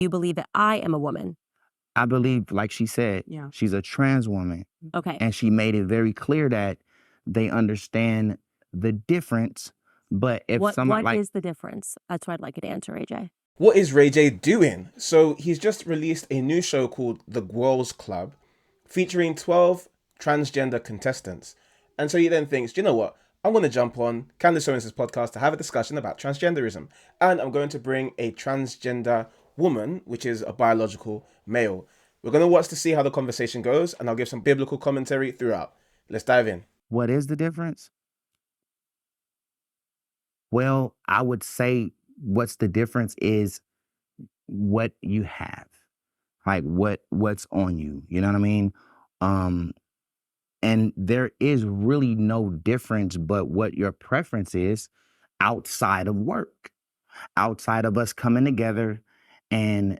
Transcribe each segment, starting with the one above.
You believe that I am a woman. I believe, like she said, she's a trans woman. Okay. And she made it very clear that they understand the difference. But if What someone is the difference? That's what I'd like you to answer, AJ. What is Ray J doing? So he's just released a new show called The Girls Club, featuring 12 transgender contestants. And so he then thinks, do you know what? I'm going to jump on Candace Owens' podcast to have a discussion about transgenderism. And I'm going to bring a transgender woman, which is a biological male. We're going to watch to see how the conversation goes, and I'll give some biblical commentary throughout. Let's dive in. What is the difference? Well, I would say what's the difference is what you have, like what's on you. You know what I mean? And there is really no difference but what your preference is outside of work, outside of us coming together and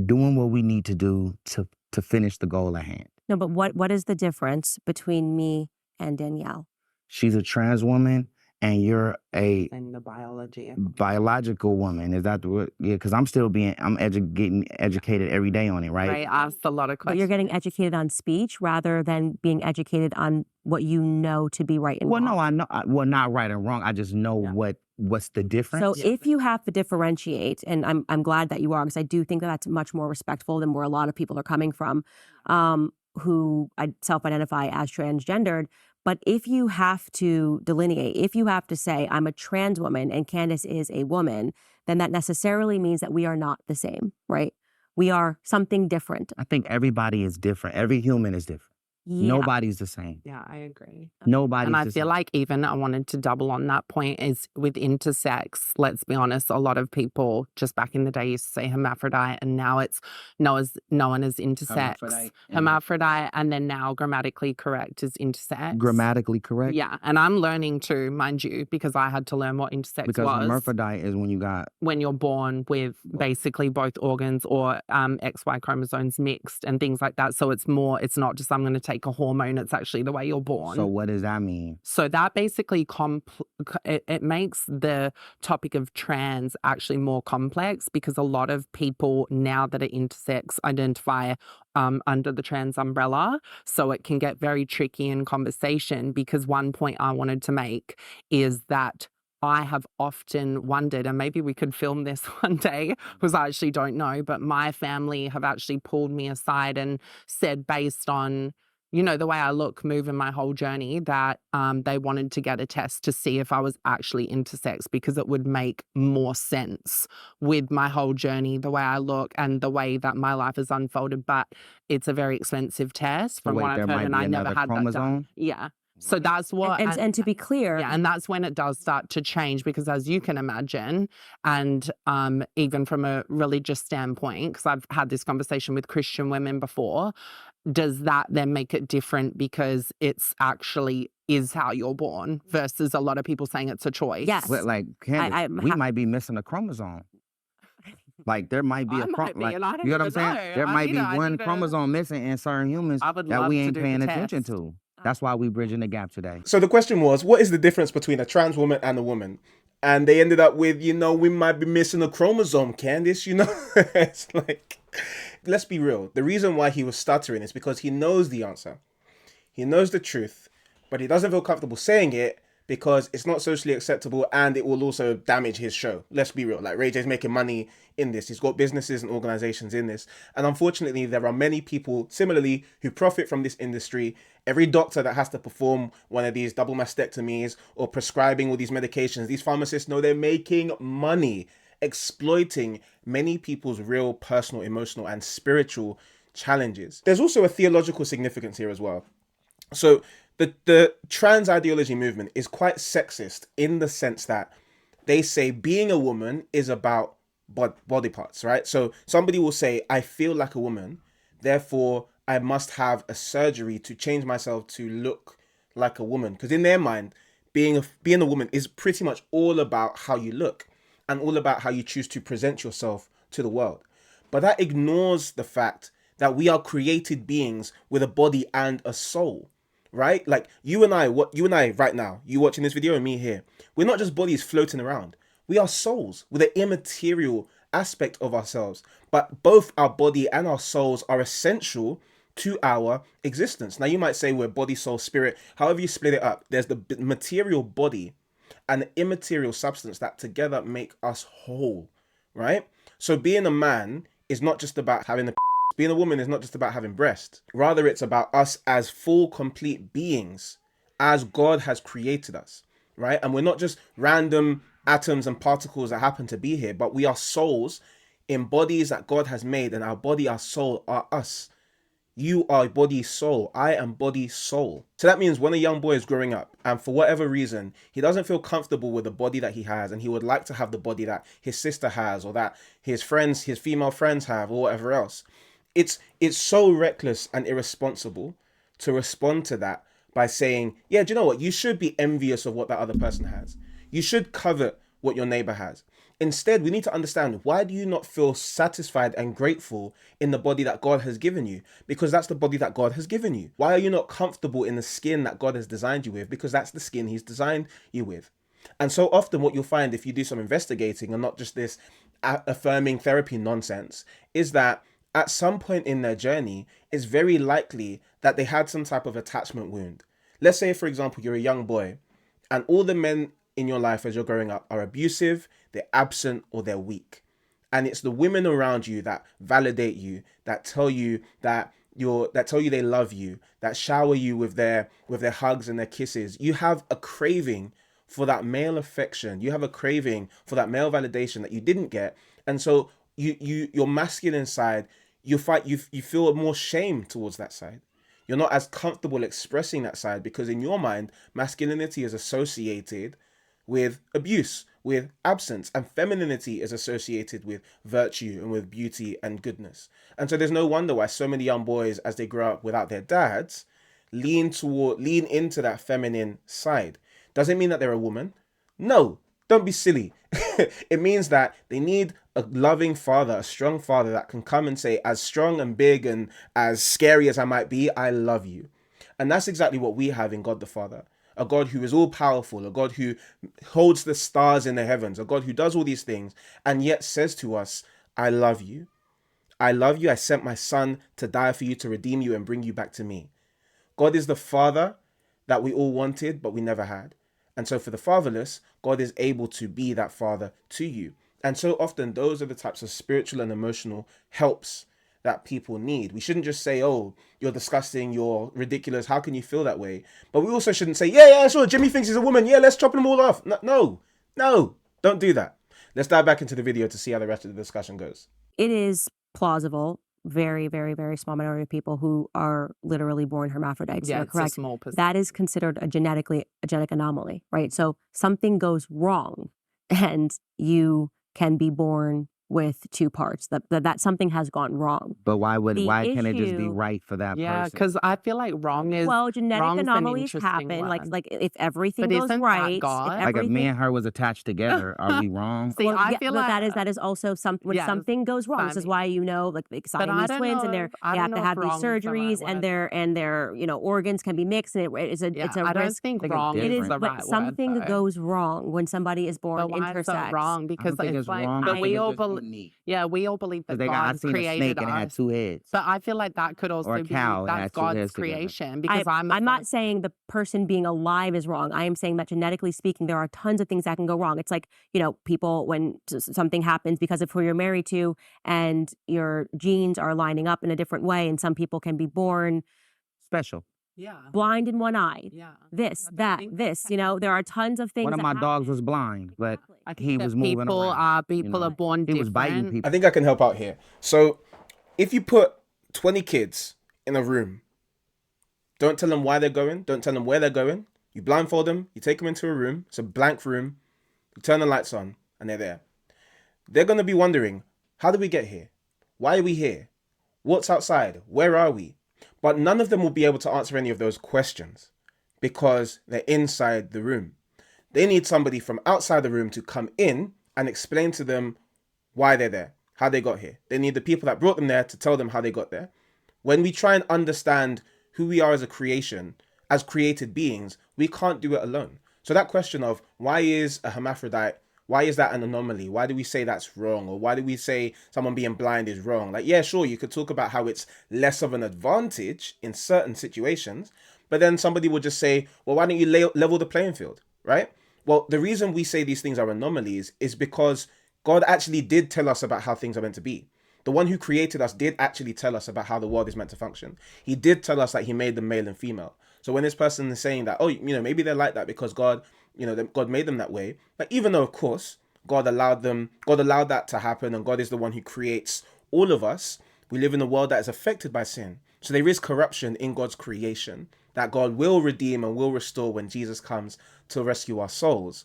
doing what we need to do to finish the goal at hand. No, but what is the difference between me and Danielle? She's a trans woman and you're and the biological woman. Is that what? Yeah, because I'm still getting educated every day on it, right? Ray asked a lot of questions. But you're getting educated on speech rather than being educated on what you know to be right and wrong. No, I know. Well, not right and wrong. I just know what's the difference. So if you have to differentiate, and I'm glad that you are, because I do think that that's much more respectful than where a lot of people are coming from, who self-identify as transgendered. But if you have to delineate, if you have to say, I'm a trans woman and Candace is a woman, then that necessarily means that we are not the same, right? We are something different. I think everybody is different. Every human is different. Yeah. Nobody's the same. Yeah, I agree. Nobody's And I the feel same. like even I wanted to double on that point is with intersex, let's be honest, a lot of people just back in the day used to say hermaphrodite and now it's known as intersex. Hermaphrodite and then now grammatically correct is intersex. Grammatically correct? Yeah, and I'm learning too, mind you, because I had to learn what intersex because was. hermaphrodite is when you're born with basically both organs or XY chromosomes mixed and things like that. So it's not just I'm going to take a hormone, it's actually the way you're born. So what does that mean? So that basically it makes the topic of trans actually more complex because a lot of people now that are intersex identify under the trans umbrella. So it can get very tricky in conversation because one point I wanted to make is that I have often wondered, and maybe we could film this one day, because I actually don't know, but my family have actually pulled me aside and said based on the way I look, move in my whole journey, that they wanted to get a test to see if I was actually intersex because it would make more sense with my whole journey, the way I look and the way that my life has unfolded. But it's a very expensive test from what I've heard, and I never had that done. Yeah. So that's what... And to be clear... Yeah, and that's when it does start to change because as you can imagine, and even from a religious standpoint, because I've had this conversation with Christian women before, does that then make it different because it's actually is how you're born versus a lot of people saying it's a choice? Yes. But like, Candace, we might be missing a chromosome. Like there might be you know what I'm saying? There might be one chromosome missing in certain humans that we ain't paying attention to. That's why we bridging the gap today. So the question was, what is the difference between a trans woman and a woman? And they ended up with, we might be missing a chromosome, Candace, It's like, let's be real. The reason why he was stuttering is because he knows the answer. He knows the truth, but he doesn't feel comfortable saying it because it's not socially acceptable and it will also damage his show. Let's be real. Like Ray J's making money in this. He's got businesses and organizations in this. And unfortunately, there are many people similarly who profit from this industry. Every doctor that has to perform one of these double mastectomies or prescribing all these medications, these pharmacists know they're making money exploiting many people's real personal, emotional, and spiritual challenges. There's also a theological significance here as well. So the trans ideology movement is quite sexist in the sense that they say being a woman is about body parts, right? So somebody will say, I feel like a woman, therefore I must have a surgery to change myself to look like a woman. Because in their mind, being a woman is pretty much all about how you look and all about how you choose to present yourself to the world. But that ignores the fact that we are created beings with a body and a soul. Right? Like you and I right now, you watching this video and me here, we're not just bodies floating around. We are souls with an immaterial aspect of ourselves, but both our body and our souls are essential to our existence. Now, you might say we're body, soul, spirit, however you split it up. There's the material body and the immaterial substance that together make us whole, right? So being a man is not just about having a being a woman is not just about having breasts. Rather, it's about us as full, complete beings, as God has created us, right? And we're not just random atoms and particles that happen to be here, but we are souls in bodies that God has made, and our body, our soul are us. You are body, soul. I am body, soul. So that means when a young boy is growing up and for whatever reason, he doesn't feel comfortable with the body that he has and he would like to have the body that his sister has or that his friends, his female friends have or whatever else. It's so reckless and irresponsible to respond to that by saying, yeah, do you know what? You should be envious of what that other person has. You should covet what your neighbor has. Instead, we need to understand, why do you not feel satisfied and grateful in the body that God has given you? Because that's the body that God has given you. Why are you not comfortable in the skin that God has designed you with? Because that's the skin he's designed you with. And so often what you'll find if you do some investigating and not just this affirming therapy nonsense is that at some point in their journey, it's very likely that they had some type of attachment wound. Let's say, for example, you're a young boy and all the men in your life as you're growing up are abusive, they're absent, or they're weak. And it's the women around you that validate you, that tell you that they love you, that shower you with their hugs and their kisses. You have a craving for that male affection. You have a craving for that male validation that you didn't get. And so your masculine side, you feel more shame towards that side. You're not as comfortable expressing that side because in your mind, masculinity is associated with abuse, with absence, and femininity is associated with virtue and with beauty and goodness. And so there's no wonder why so many young boys, as they grow up without their dads, lean into that feminine side. Does it mean that they're a woman? No, don't be silly. It means that they need a loving father, a strong father that can come and say, as strong and big and as scary as I might be, I love you. And that's exactly what we have in God the Father. A God who is all powerful, a God who holds the stars in the heavens, a God who does all these things and yet says to us, I love you. I love you. I sent my son to die for you, to redeem you and bring you back to me. God is the father that we all wanted, but we never had. And so for the fatherless, God is able to be that father to you. And so often those are the types of spiritual and emotional helps that people need. We shouldn't just say, oh, you're disgusting, you're ridiculous, how can you feel that way? But we also shouldn't say, yeah, sure, Jimmy thinks he's a woman, yeah, let's chop them all off. No, don't do that. Let's dive back into the video to see how the rest of the discussion goes. It is plausible, very, very, very small minority of people who are literally born hermaphrodites. Yeah, You're it's a correct. small percentage. That is considered a genetic anomaly, right? So something goes wrong and you can be born with two parts. That something has gone wrong. But why can't it just be issue- right for that Yeah, person? because I feel like wrong is Well, genetic wrong's an anomalies interesting happen. word. Like if everything But goes isn't that right, God? Like if me and her was attached together, are we wrong? See, well, I yeah, feel but like that is also when yes, something goes wrong. This is funny. why like But I Siamese don't twins, and know. I they don't have know to if have these wrong's the right surgeries, and word. their organs can be mixed, and it's a Yeah, it's a I don't risk. think Think it's wrong It is is, the but right word something though. goes wrong when somebody is born But why is that intersex. wrong? I Because don't think it's it's like, wrong. but I we think all it's just believe, unique. yeah, we all believe that Because I God seen a snake created and it had us. 2 heads. But I feel like that could Or also a be cow, it that's had 2 God's heads together. creation. Because I'm not saying the person being alive is wrong. I am saying that genetically speaking, there are tons of things that can go wrong. It's like, people, when something happens because of who you're married to and your genes are lining up in a different way, and some people can be born Special. yeah, blind in one eye. yeah. This, I that, think this, there are tons of things. One of that my dogs happen. was blind, but Exactly. I think he that was moving people around. are people are born He was biting different. people. I think I can help out here. So if you put 20 kids in a room, don't tell them why they're going, don't tell them where they're going. You blindfold them, you take them into a room, it's a blank room, you turn the lights on, and they're there. They're going to be wondering, how did we get here? Why are we here? What's outside? Where are we? But none of them will be able to answer any of those questions because they're inside the room. They need somebody from outside the room to come in and explain to them why they're there, how they got here. They need the people that brought them there to tell them how they got there. When we try and understand who we are as a creation, as created beings, we can't do it alone. So that question of why is a hermaphrodite Why is that an anomaly? Why do we say that's wrong? Or why do we say someone being blind is wrong? Like, yeah, sure, you could talk about how it's less of an advantage in certain situations, but then somebody would just say, well, why don't you level the playing field, right? Well, the reason we say these things are anomalies is because God actually did tell us about how things are meant to be. The one who created us did actually tell us about how the world is meant to function. He did tell us that he made them male and female. So when this person is saying that, oh, maybe they're like that because God, God made them that way. Like, even though, of course, God allowed that to happen, and God is the one who creates all of us, we live in a world that is affected by sin. So there is corruption in God's creation that God will redeem and will restore when Jesus comes to rescue our souls.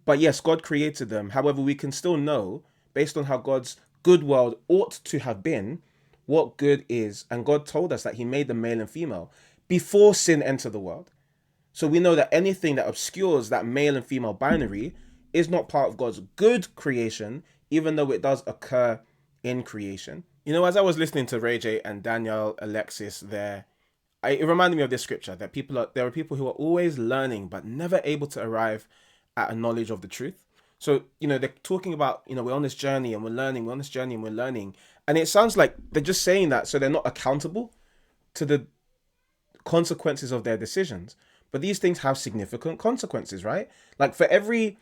But yes, God created them. However, we can still know, based on how God's good world ought to have been, what good is. And God told us that he made them male and female before sin entered the world. So we know that anything that obscures that male and female binary is not part of God's good creation, even though it does occur in creation. As I was listening to Ray J and Danielle Alexis there, it reminded me of this scripture that there are people who are always learning but never able to arrive at a knowledge of the truth. So, they're talking about, we're on this journey and we're learning, we're on this journey and we're learning. And it sounds like they're just saying that so they're not accountable to the consequences of their decisions. But these things have significant consequences, right? Like, for every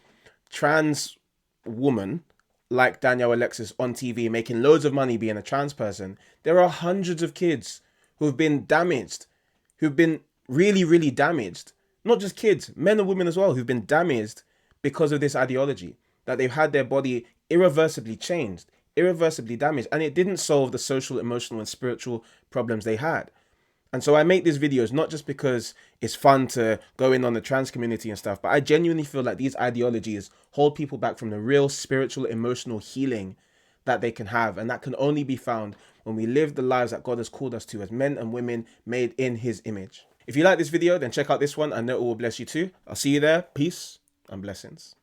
trans woman like Danielle Alexis on TV making loads of money being a trans person, there are hundreds of kids who've been damaged, who've been really, really damaged. Not just kids, men and women as well, who've been damaged because of this ideology, that they've had their body irreversibly changed, irreversibly damaged, and it didn't solve the social, emotional, and spiritual problems they had. And so I make these videos not just because it's fun to go in on the trans community and stuff, but I genuinely feel like these ideologies hold people back from the real spiritual, emotional healing that they can have. And that can only be found when we live the lives that God has called us to as men and women made in his image. If you like this video, then check out this one. I know it will bless you too. I'll see you there. Peace and blessings.